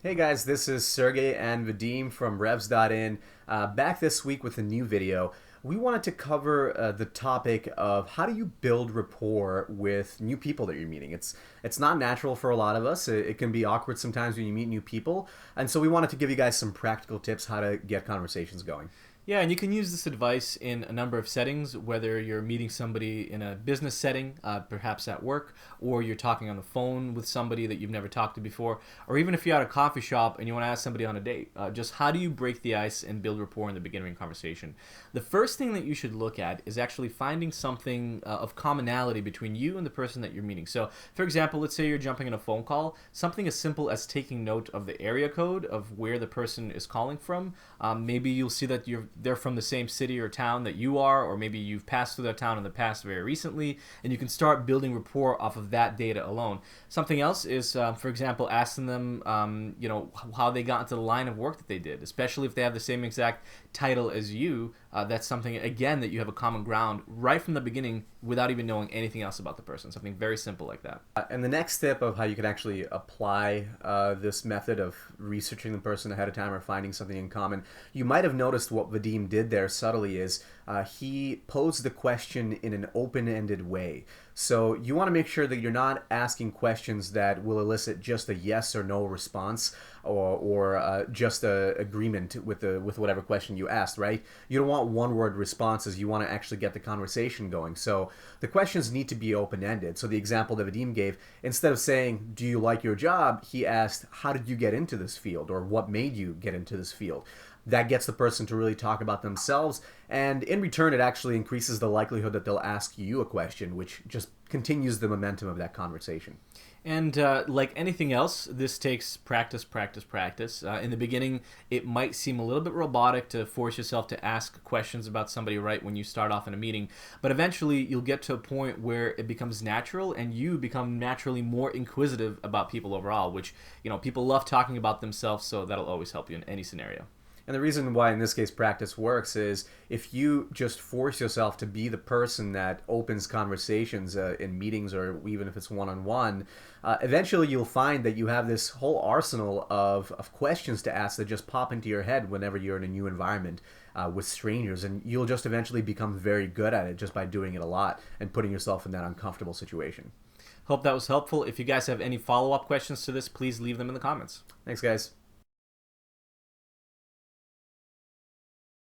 Hey guys, this is Sergey and Vadim from Revs.in, back this week with a new video. We wanted to cover the topic of how do you build rapport with new people that you're meeting. It's not natural for a lot of us. It can be awkward sometimes when you meet new people, and so we wanted to give you guys some practical tips how to get conversations going. Yeah, and you can use this advice in a number of settings, whether you're meeting somebody in a business setting, perhaps at work, or you're talking on the phone with somebody that you've never talked to before, or even if you're at a coffee shop and you want to ask somebody on a date. Just how do you break the ice and build rapport in the beginning of conversation? The first thing that you should look at is actually finding something of commonality between you and the person that you're meeting. So, for example, let's say you're jumping in a phone call, something as simple as taking note of the area code of where the person is calling from. Maybe you'll see that they're from the same city or town that you are, or maybe you've passed through that town in the past very recently, and you can start building rapport off of that data alone. Something else is, for example, asking them, how they got into the line of work that they did, especially if they have the same exact title as you. That's something, again, that you have a common ground right from the beginning without even knowing anything else about the person. Something very simple like that. And the next step of how you can actually apply this method of researching the person ahead of time or finding something in common, you might have noticed what Vadim did there subtly is he posed the question in an open-ended way. So you want to make sure that you're not asking questions that will elicit just a yes or no response or just a agreement with whatever question you asked, right? You don't want one-word responses. You want to actually get the conversation going. So the questions need to be open-ended. So the example that Vadim gave, instead of saying, do you like your job? He asked, how did you get into this field, or what made you get into this field? That gets the person to really talk about themselves, and in return it actually increases the likelihood that they'll ask you a question, which just continues the momentum of that conversation. And like anything else, this takes practice, practice, practice. In the beginning, it might seem a little bit robotic to force yourself to ask questions about somebody right when you start off in a meeting. But eventually, you'll get to a point where it becomes natural and you become naturally more inquisitive about people overall, which, people love talking about themselves, so that'll always help you in any scenario. And the reason why in this case practice works is if you just force yourself to be the person that opens conversations in meetings, or even if it's one-on-one, eventually you'll find that you have this whole arsenal of questions to ask that just pop into your head whenever you're in a new environment with strangers, and you'll just eventually become very good at it just by doing it a lot and putting yourself in that uncomfortable situation. Hope that was helpful. If you guys have any follow-up questions to this, please leave them in the comments. Thanks, guys.